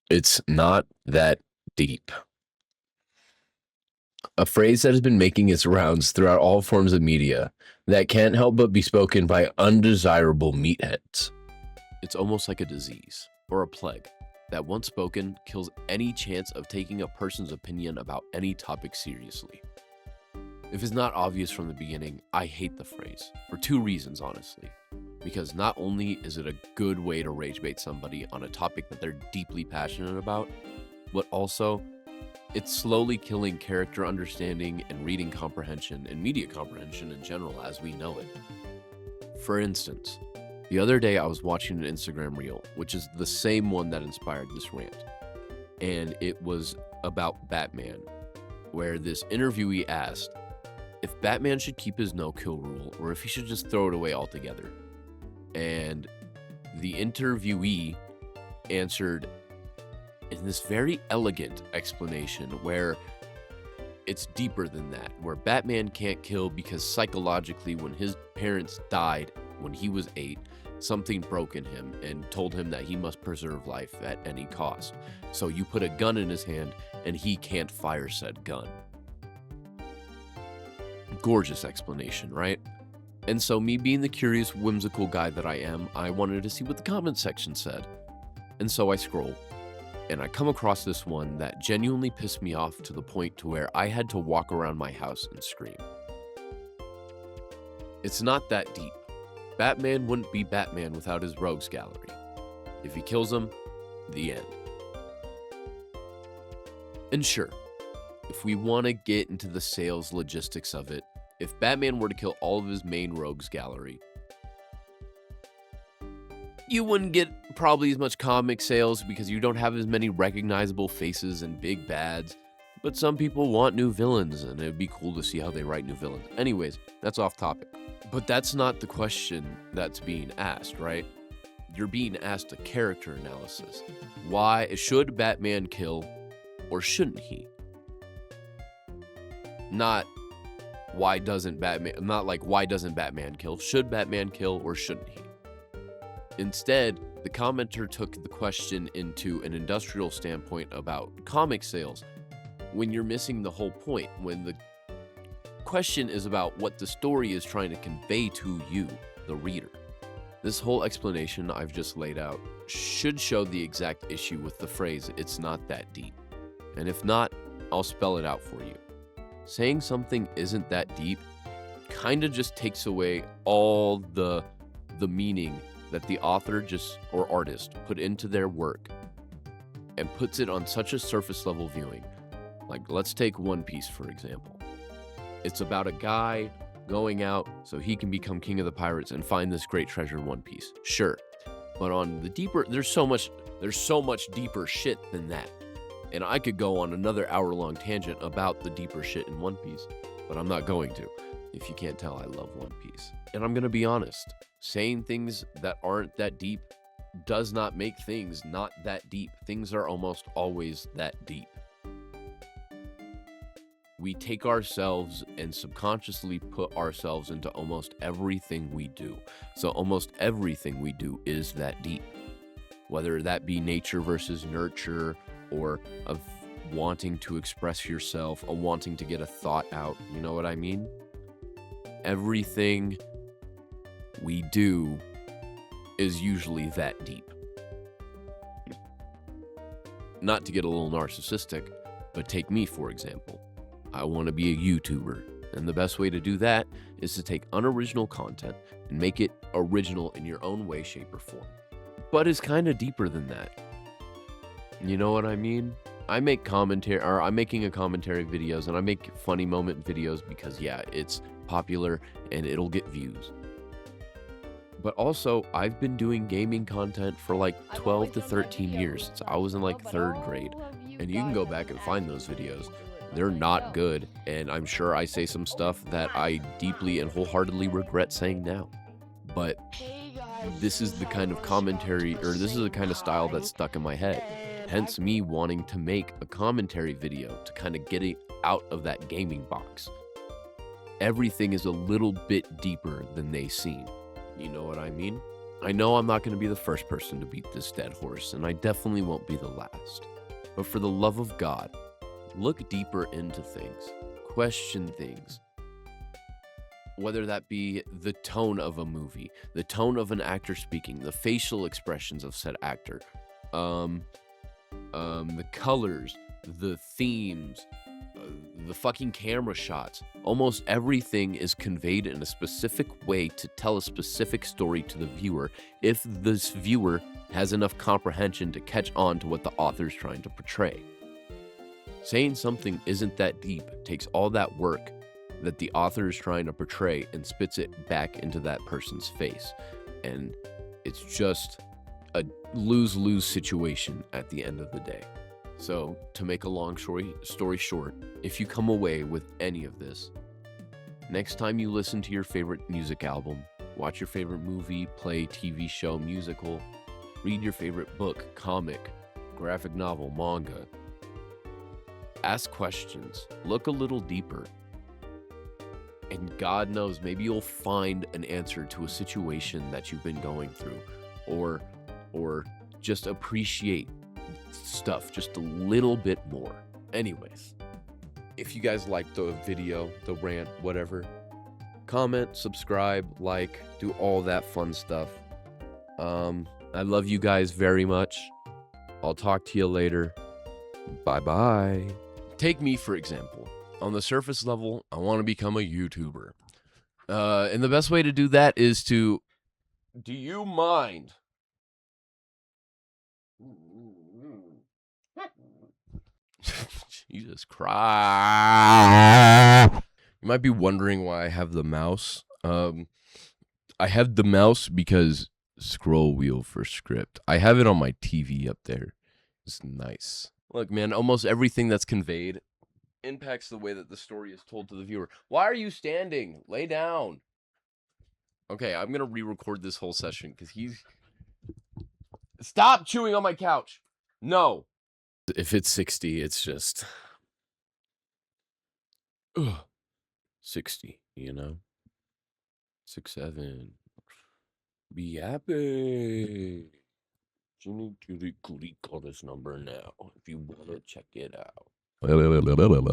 It's not that deep. A phrase that has been making its rounds throughout all forms of media that can't help but be spoken by undesirable meatheads. It's almost like a disease or a plague that, once spoken, kills any chance of taking a person's opinion about any topic seriously. If it's not obvious from the beginning, I hate the phrase for two reasons, honestly. Because not only is it a good way to rage bait somebody on a topic that they're deeply passionate about, but also it's slowly killing character understanding and reading comprehension and media comprehension in general as we know it. For instance, the other day I was watching an Instagram reel, which is the same one that inspired this rant, and it was about Batman, where this interviewee asked if Batman should keep his no-kill rule or if he should just throw it away altogether. And the interviewee answered in this very elegant explanation where it's deeper than that, where Batman can't kill because psychologically when his parents died when he was 8, something broke in him and told him that he must preserve life at any cost. So you put a gun in his hand and he can't fire said gun. Gorgeous explanation, right? And so me being the curious, whimsical guy that I am, I wanted to see what the comment section said. And so I scroll, and I come across this one that genuinely pissed me off to the point to where I had to walk around my house and scream. It's not that deep. Batman wouldn't be Batman without his rogues gallery. If he kills him, the end. And sure, if we want to get into the sales logistics of it, if Batman were to kill all of his main rogues gallery, you wouldn't get probably as much comic sales because you don't have as many recognizable faces and big bads. But some people want new villains, and it'd be cool to see how they write new villains. Anyways, that's off topic. But that's not the question that's being asked, right? You're being asked a character analysis. Why should Batman kill or shouldn't he? Not why doesn't Batman kill? Should Batman kill or shouldn't he? Instead, the commenter took the question into an industrial standpoint about comic sales, when you're missing the whole point, when the question is about what the story is trying to convey to you, the reader. This whole explanation I've just laid out should show the exact issue with the phrase, "it's not that deep." And if not, I'll spell it out for you. Saying something isn't that deep kind of just takes away all the meaning that the author or artist put into their work and puts it on such a surface level viewing. Like, let's take One Piece, for example. It's about a guy going out so he can become king of the pirates and find this great treasure, One Piece. Sure. But on the deeper, there's so much deeper shit than that. And I could go on another hour-long tangent about the deeper shit in One Piece, but I'm not going to. If you can't tell, I love One Piece. And I'm going to be honest, saying things that aren't that deep does not make things not that deep. Things are almost always that deep. We take ourselves and subconsciously put ourselves into almost everything we do. So almost everything we do is that deep. Whether that be nature versus nurture, or of wanting to express yourself, or wanting to get a thought out, you know what I mean? Everything we do is usually that deep. Not to get a little narcissistic, but take me for example. I want to be a YouTuber, and the best way to do that is to take unoriginal content and make it original in your own way, shape, or form. But it's kind of deeper than that. You know what I mean? I'm making a commentary videos, and I make funny moment videos because, yeah, it's popular and it'll get views. But also, I've been doing gaming content for like 12 to 13 years since I was in like 3rd grade. And you can go back and find those videos. They're not good, and I'm sure I say some stuff that I deeply and wholeheartedly regret saying now. But this is the kind of commentary, or this is the kind of style that's stuck in my head. Hence me wanting to make a commentary video to kind of get it out of that gaming box. Everything is a little bit deeper than they seem. You know what I mean? I know I'm not going to be the first person to beat this dead horse, and I definitely won't be the last. But for the love of God, look deeper into things, question things. Whether that be the tone of a movie, the tone of an actor speaking, the facial expressions of said actor, the colors, the themes, the fucking camera shots. Almost everything is conveyed in a specific way to tell a specific story to the viewer if this viewer has enough comprehension to catch on to what the author's trying to portray. Saying something isn't that deep takes all that work that the author is trying to portray and spits it back into that person's face. And it's just a lose-lose situation at the end of the day. So, to make a long story short, if you come away with any of this, next time you listen to your favorite music album, watch your favorite movie, play, TV show, musical, read your favorite book, comic, graphic novel, manga, ask questions, look a little deeper, and God knows, maybe you'll find an answer to a situation that you've been going through, or just appreciate stuff just a little bit more. Anyways, if you guys liked the video, the rant, whatever, comment, subscribe, like, do all that fun stuff. I love you guys very much. I'll talk to you later. Bye-bye. Take me, for example. On the surface level, I want to become a YouTuber. And the best way to do that is to... Do you mind? Jesus Christ. You might be wondering why I have the mouse. I have the mouse because scroll wheel for script. I have it on my TV up there. It's nice. Look, man, almost everything that's conveyed impacts the way that the story is told to the viewer. Why are you standing? Lay down. Okay, I'm going to re-record this whole session because he's... Stop chewing on my couch. No. If it's 60, it's just... 60, you know? 6'7". Be happy. You need to call this number now if you want to check it out.